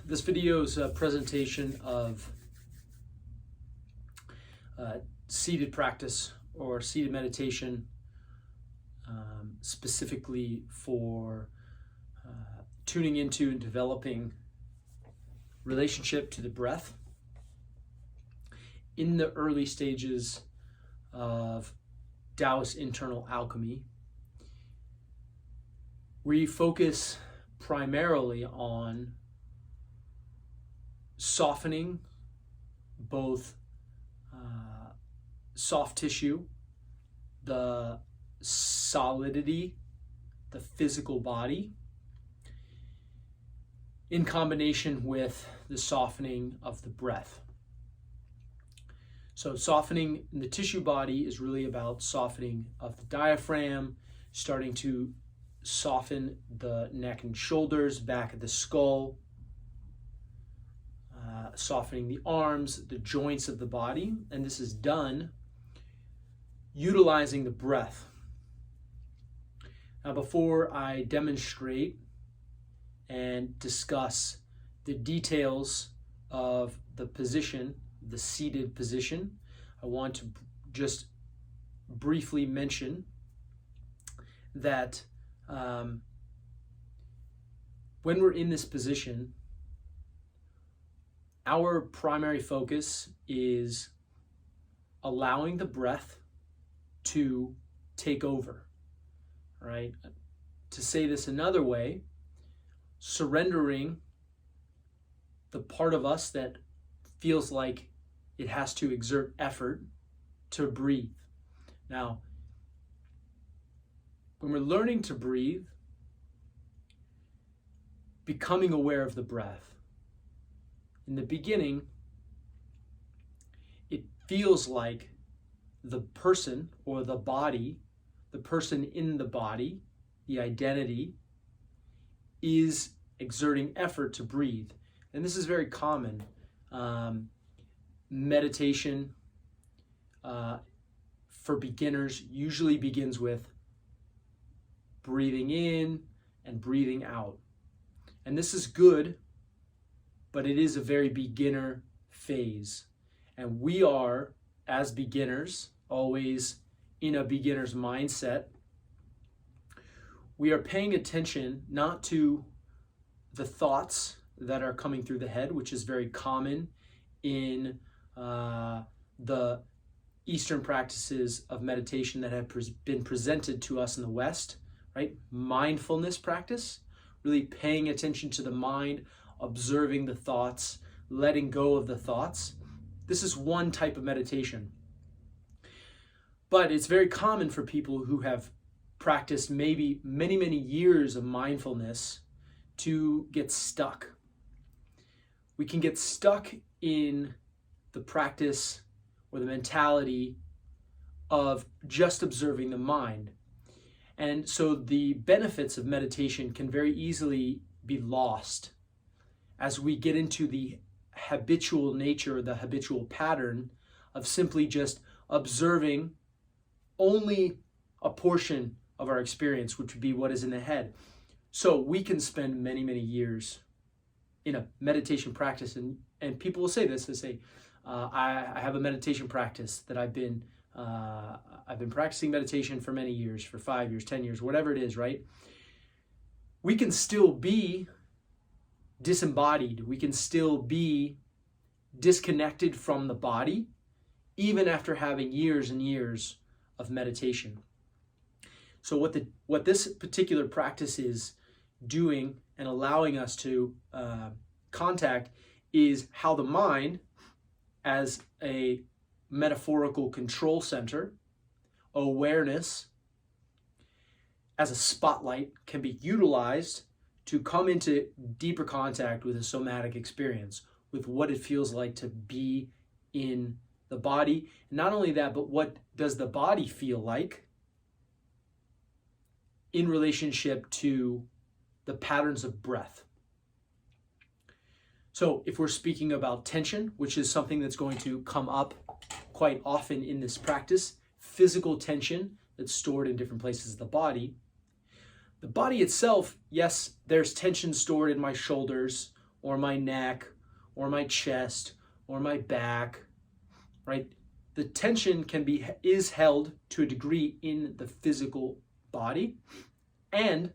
This video is a presentation of seated practice or seated meditation, specifically for tuning into and developing relationship to the breath in the early stages of Taoist internal alchemy. We focus primarily on softening both soft tissue, the solidity, the physical body, in combination with the softening of the breath. So softening in the tissue body is really about softening of the diaphragm, starting to soften the neck and shoulders, back of the skull, softening the arms, the joints of the body, and this is done utilizing the breath. Now, before I demonstrate and discuss the details of the position, the seated position, I want to just briefly mention that when we're in this position, our primary focus is allowing the breath to take over, right? To say this another way, surrendering the part of us that feels like it has to exert effort to breathe. Now, when we're learning to breathe, becoming aware of the breath, in the beginning, it feels like the person or the body, the person in the body, the identity, is exerting effort to breathe. And this is very common. Meditation for beginners usually begins with breathing in and breathing out. And this is good, but it is a very beginner phase. And we are, as beginners, always in a beginner's mindset. We are paying attention not to the thoughts that are coming through the head, which is very common in the Eastern practices of meditation that have been presented to us in the West, right? Mindfulness practice, really paying attention to the mind, observing the thoughts, letting go of the thoughts. This is one type of meditation. But it's very common for people who have practiced maybe many, many years of mindfulness to get stuck. We can get stuck in the practice or the mentality of just observing the mind. And so the benefits of meditation can very easily be lost as we get into the habitual nature, the habitual pattern of simply just observing only a portion of our experience, which would be what is in the head. So we can spend many, many years in a meditation practice, and people will say this, they say, I have a meditation practice that I've been practicing meditation for many years, for 5 years, 10 years, whatever it is, right? We can still be disembodied. We can still be disconnected from the body, even after having years and years of meditation. So what this particular practice is doing and allowing us to contact is how the mind, as a metaphorical control center, awareness, as a spotlight, can be utilized to come into deeper contact with a somatic experience, with what it feels like to be in the body. And not only that, but what does the body feel like in relationship to the patterns of breath. So if we're speaking about tension, which is something that's going to come up quite often in this practice, physical tension that's stored in different places of the body, The body itself, yes, there's tension stored in my shoulders or my neck or my chest or my back, right? The tension is held to a degree in the physical body. And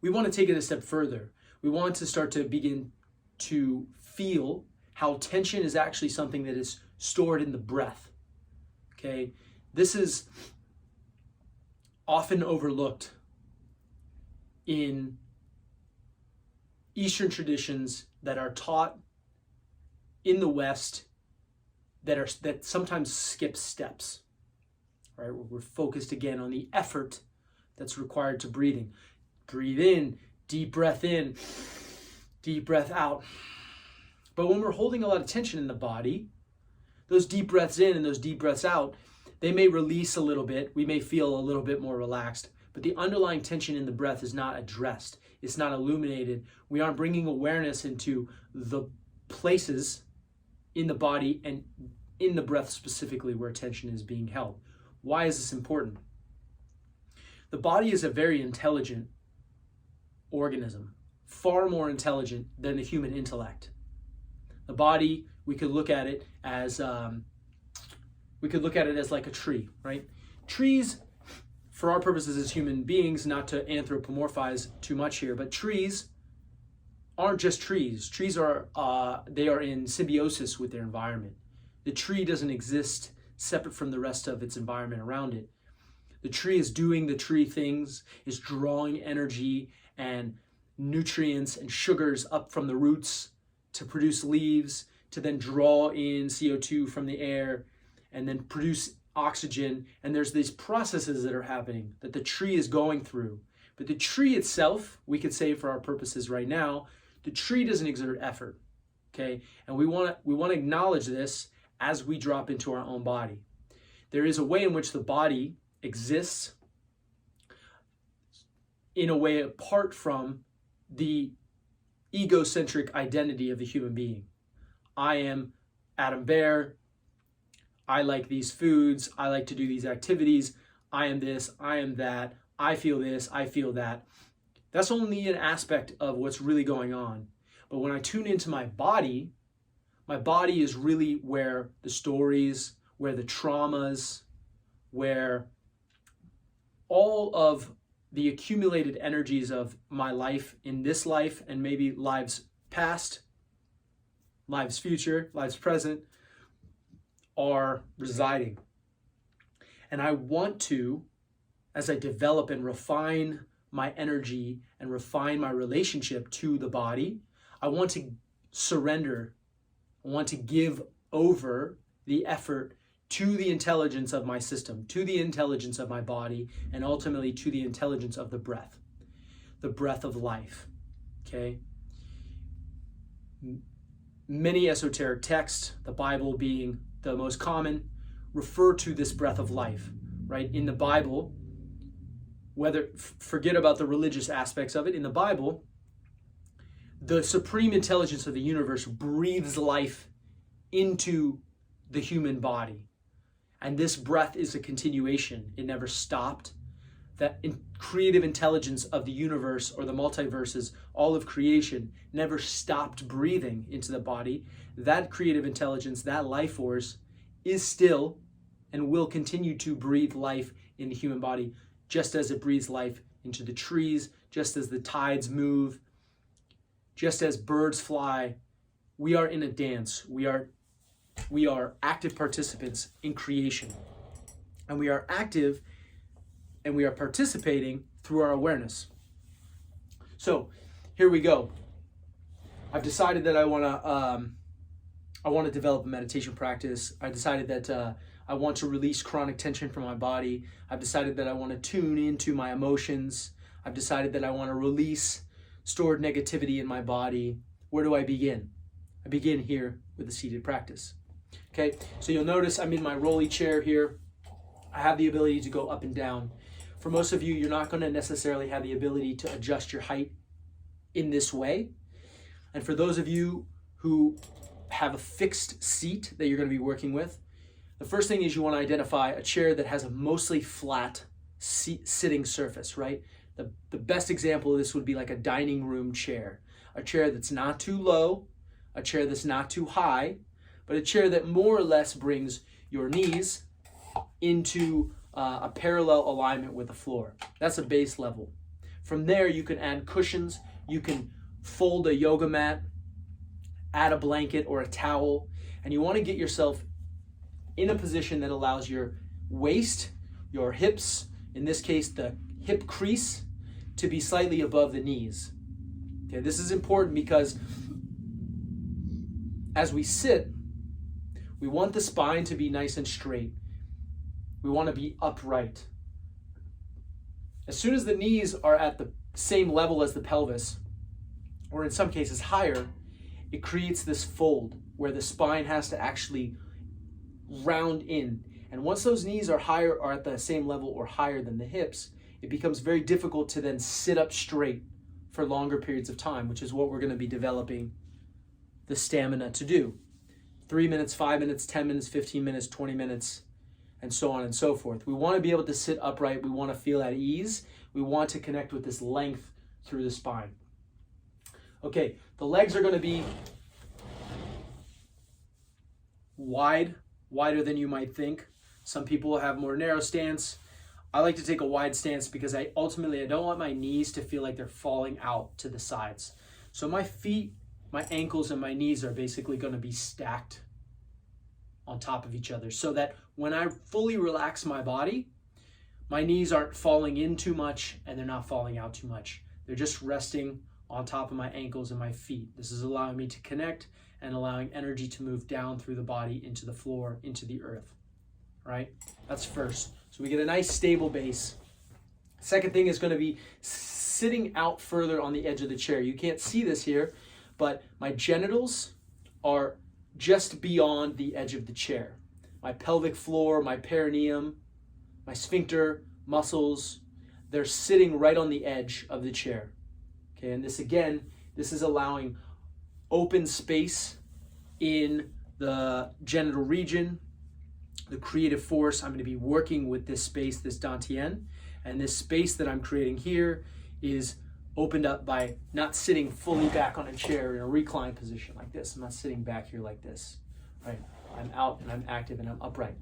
we want to take it a step further. We want to start to begin to feel how tension is actually something that is stored in the breath. Okay? This is often overlooked in Eastern traditions that are taught in the West that sometimes skip steps. Right? We're focused again on the effort that's required to breathing. Breathe in, deep breath in, deep breath out. But when we're holding a lot of tension in the body, those deep breaths in and those deep breaths out, they may release a little bit. We may feel a little bit more relaxed, but the underlying tension in the breath is not addressed. It's not illuminated. We aren't bringing awareness into the places in the body and in the breath specifically where tension is being held. Why is this important? The body is a very intelligent organism, far more intelligent than the human intellect. The body, we could look at it as like a tree, right? Trees, for our purposes as human beings, not to anthropomorphize too much here, but trees aren't just trees. Trees they are in symbiosis with their environment. The tree doesn't exist separate from the rest of its environment around it. The tree is doing the tree things, is drawing energy and nutrients and sugars up from the roots to produce leaves, to then draw in CO2 from the air and then produce oxygen. And there's these processes that are happening that the tree is going through. But the tree itself, we could say for our purposes right now, the tree doesn't exert effort, okay? And we want to acknowledge this as we drop into our own body. There is a way in which the body exists in a way apart from the egocentric identity of the human being. I am Adam Bear. I like these foods. I like to do these activities. I am this. I am that. I feel this. I feel that. That's only an aspect of what's really going on. But when I tune into my body is really where the stories, where the traumas, where all of the accumulated energies of my life in this life and maybe lives past, lives future, lives present are residing. And I want to, as I develop and refine my energy and refine my relationship to the body, I want to surrender. I want to give over the effort to the intelligence of my system, to the intelligence of my body, and ultimately to the intelligence of the breath of life, okay? Many esoteric texts, the Bible being the most common, refer to this breath of life, right? In the Bible, forget about the religious aspects of it, in the Bible, the supreme intelligence of the universe breathes life into the human body. And this breath is a continuation. It never stopped. That creative intelligence of the universe or the multiverses, all of creation, never stopped breathing into the body. That creative intelligence, that life force, is still and will continue to breathe life in the human body, just as it breathes life into the trees, just as the tides move, just as birds fly. We are in a dance. We are active participants in creation. And we are active and we are participating through our awareness. So here we go. I've decided that I want to develop a meditation practice. I decided that I want to release chronic tension from my body. I've decided that I want to tune into my emotions. I've decided that I want to release stored negativity in my body. Where do I begin? I begin here with a seated practice. Okay, so you'll notice I'm in my rolly chair here. I have the ability to go up and down. For most of you, you're not going to necessarily have the ability to adjust your height in this way. And for those of you who have a fixed seat that you're going to be working with, the first thing is you want to identify a chair that has a mostly flat sitting surface, right? The best example of this would be like a dining room chair. A chair that's not too low, a chair that's not too high, but a chair that more or less brings your knees into a parallel alignment with the floor. That's a base level. From there, you can add cushions, you can fold a yoga mat, add a blanket or a towel, and you want to get yourself in a position that allows your waist, your hips, in this case the hip crease, to be slightly above the knees. Okay, this is important because as we sit, we want the spine to be nice and straight. We want to be upright. As soon as the knees are at the same level as the pelvis, or in some cases higher, it creates this fold where the spine has to actually round in. And once those knees are higher or at the same level or higher than the hips, it becomes very difficult to then sit up straight for longer periods of time, which is what we're going to be developing the stamina to do. 3 minutes, 5 minutes, 10 minutes, 15 minutes, 20 minutes, and so on and so forth. We want to be able to sit upright. We want to feel at ease. We want to connect with this length through the spine. Okay, the legs are going to be wider than you might think. Some people have more narrow stance. I like to take a wide stance because I don't want my knees to feel like they're falling out to the sides. So my feet, my ankles, and my knees are basically going to be stacked on top of each other so that when I fully relax my body, my knees aren't falling in too much and they're not falling out too much. They're just resting on top of my ankles and my feet. This is allowing me to connect and allowing energy to move down through the body into the floor, into the earth, right? That's first. So we get a nice stable base. Second thing is going to be sitting out further on the edge of the chair. You can't see this here, but my genitals are just beyond the edge of the chair. My pelvic floor, my perineum, my sphincter muscles, they're sitting right on the edge of the chair. Okay, and this is allowing open space in the genital region, the creative force. I'm going to be working with this space, this dantian, and this space that I'm creating here is opened up by not sitting fully back on a chair in a reclined position like this. I'm not sitting back here like this, right? I'm out and I'm active and I'm upright.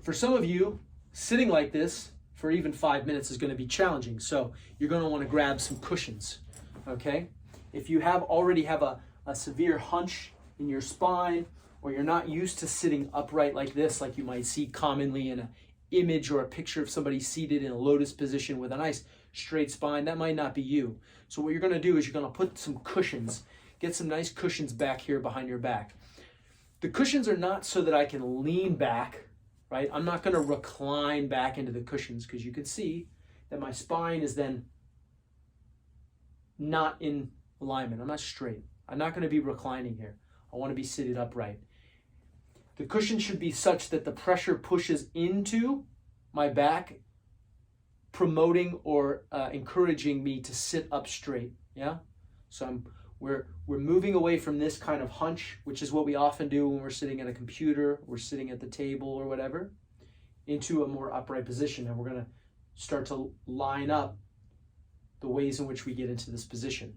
For some of you, sitting like this for even 5 minutes is going to be challenging. So you're going to want to grab some cushions, okay? If you already have a severe hunch in your spine, or you're not used to sitting upright like this, like you might see commonly in an image or a picture of somebody seated in a lotus position with a nice straight spine, that might not be you. So what you're going to do is you're going to put some cushions, get some nice cushions back here behind your back. The cushions are not so that I can lean back, right? I'm not going to recline back into the cushions because you can see that my spine is then not in alignment. I'm not straight. I'm not going to be reclining here. I want to be seated upright. The cushion should be such that the pressure pushes into my back, promoting or encouraging me to sit up straight. Yeah. So we're moving away from this kind of hunch, which is what we often do when we're sitting at a computer, we're sitting at the table or whatever, into a more upright position, and we're going to start to line up the ways in which we get into this position.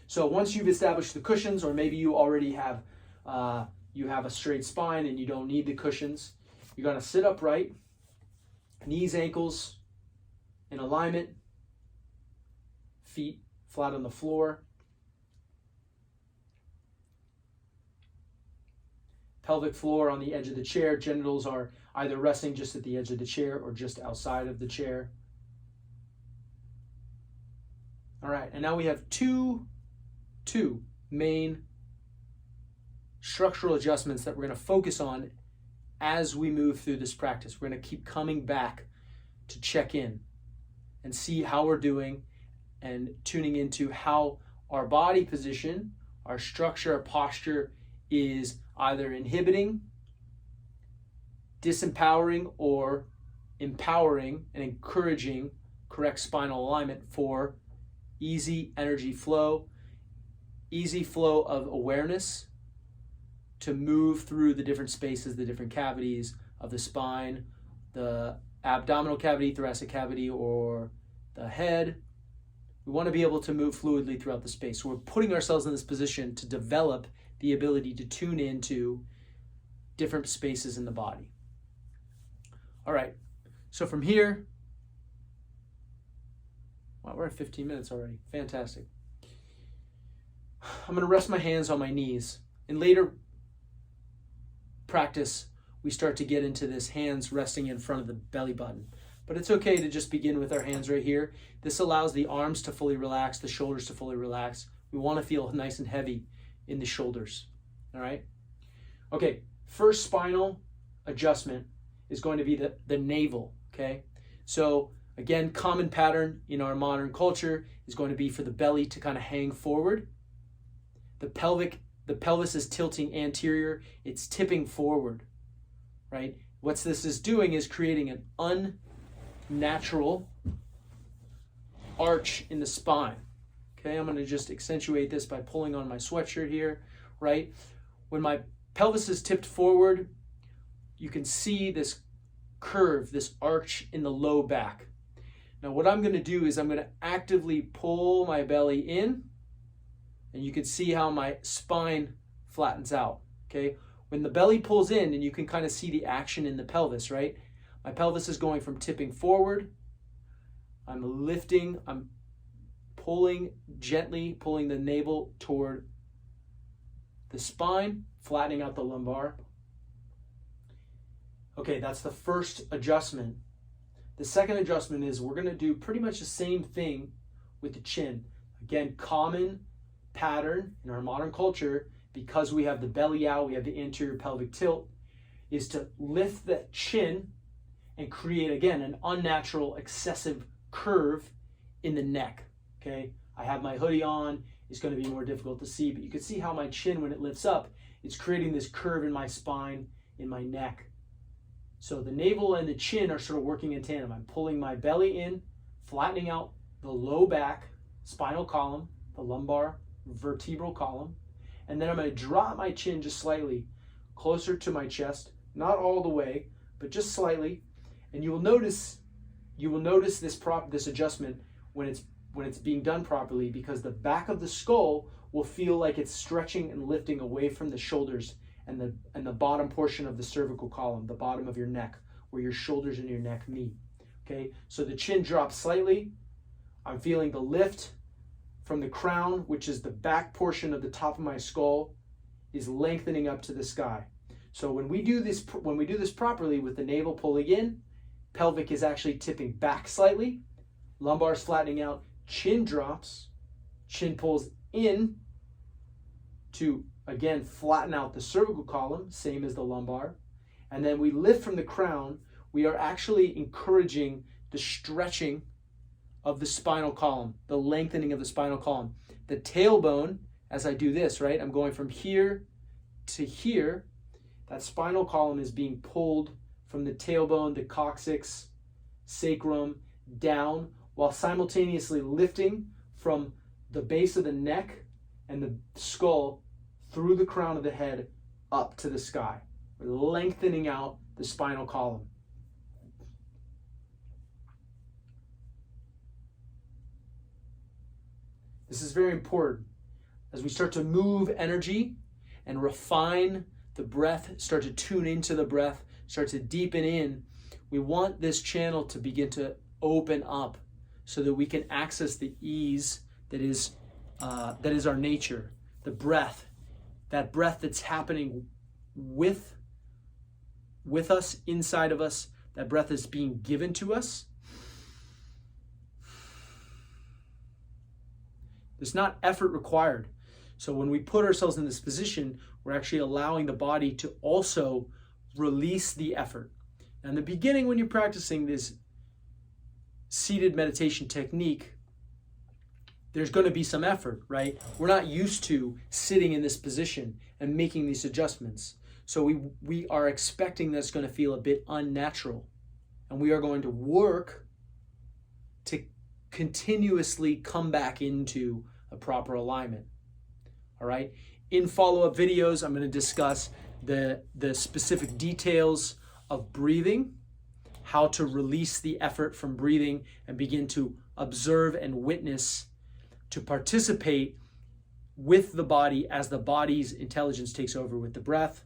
So once you've established the cushions, or maybe you already have a straight spine and you don't need the cushions, you're going to sit upright, knees, ankles in alignment, feet flat on the floor, pelvic floor on the edge of the chair. Genitals are either resting just at the edge of the chair or just outside of the chair. All right, and now we have two main structural adjustments that we're going to focus on as we move through this practice. We're going to keep coming back to check in and see how we're doing and tuning into how our body position, our structure, our posture is either inhibiting, disempowering, or empowering and encouraging correct spinal alignment for easy energy flow, easy flow of awareness to move through the different spaces, the different cavities of the spine, the abdominal cavity, thoracic cavity, or the head. We want to be able to move fluidly throughout the space. So we're putting ourselves in this position to develop the ability to tune into different spaces in the body. All right, so from here, wow, we're at 15 minutes already. Fantastic. I'm going to rest my hands on my knees. In later practice, we start to get into this hands resting in front of the belly button. But it's okay to just begin with our hands right here. This allows the arms to fully relax, the shoulders to fully relax. We want to feel nice and heavy in the shoulders. All right? Okay, first spinal adjustment is going to be the navel. Okay? So again, common pattern in our modern culture is going to be for the belly to kind of hang forward. The pelvis is tilting anterior. It's tipping forward, right? What this is doing is creating an unnatural arch in the spine. Okay, I'm going to just accentuate this by pulling on my sweatshirt here, right? When my pelvis is tipped forward, you can see this curve, this arch in the low back. Now what I'm going to do is I'm going to actively pull my belly in, and you can see how my spine flattens out, okay? When the belly pulls in, and you can kind of see the action in the pelvis, right? My pelvis is going from tipping forward. I'm lifting, I'm pulling, gently pulling the navel toward the spine, flattening out the lumbar. Okay, that's the first adjustment. The second adjustment is we're going to do pretty much the same thing with the chin. Again, common pattern in our modern culture, because we have the belly out, we have the anterior pelvic tilt, is to lift the chin and create, again, an unnatural, excessive curve in the neck. Okay, I have my hoodie on. It's going to be more difficult to see, but you can see how my chin, when it lifts up, it's creating this curve in my spine, in my neck. So the navel and the chin are sort of working in tandem. I'm pulling my belly in, flattening out the low back, spinal column, the lumbar, vertebral column, and then I'm going to drop my chin just slightly closer to my chest, not all the way, but just slightly. And you will notice this adjustment when it's being done properly, because the back of the skull will feel like it's stretching and lifting away from the shoulders and the bottom portion of the cervical column, the bottom of your neck, where your shoulders and your neck meet. Okay, so the chin drops slightly. I'm feeling the lift from the crown, which is the back portion of the top of my skull, is lengthening up to the sky. So when we do this properly with the navel pulling in, pelvic is actually tipping back slightly, lumbar is flattening out, chin drops, chin pulls in to, again, flatten out the cervical column, same as the lumbar. And then we lift from the crown. We are actually encouraging the stretching of the spinal column, the lengthening of the spinal column. The tailbone, as I do this, right, I'm going from here to here. That spinal column is being pulled from the tailbone, the coccyx, sacrum, down, while simultaneously lifting from the base of the neck and the skull through the crown of the head up to the sky. We're lengthening out the spinal column. This is very important. As we start to move energy and refine the breath, start to tune into the breath, start to deepen in, we want this channel to begin to open up so that we can access the ease that is our nature, the breath, that breath that's happening with us, inside of us, that breath is being given to us. There's not effort required. So when we put ourselves in this position, we're actually allowing the body to also release the effort. Now, in the beginning, when you're practicing this seated meditation technique, there's going to be some effort, right? We're not used to sitting in this position and making these adjustments. So we are expecting that's going to feel a bit unnatural. And we are going to work to continuously come back into a proper alignment. All right. In follow-up videos, I'm going to discuss the specific details of breathing how to release the effort from breathing and begin to observe and witness, to participate with the body as the body's intelligence takes over with the breath,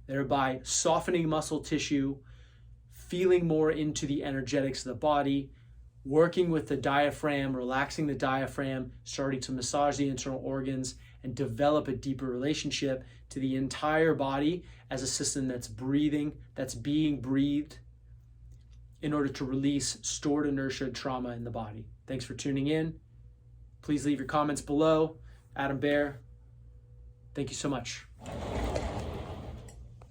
thereby softening muscle tissue, feeling more into the energetics of the body, working with the diaphragm, relaxing the diaphragm, starting to massage the internal organs, and develop a deeper relationship to the entire body as a system that's breathing, that's being breathed, in order to release stored inertia and trauma in the body. Thanks for tuning in. Please leave your comments below. Adam Bear, thank you so much.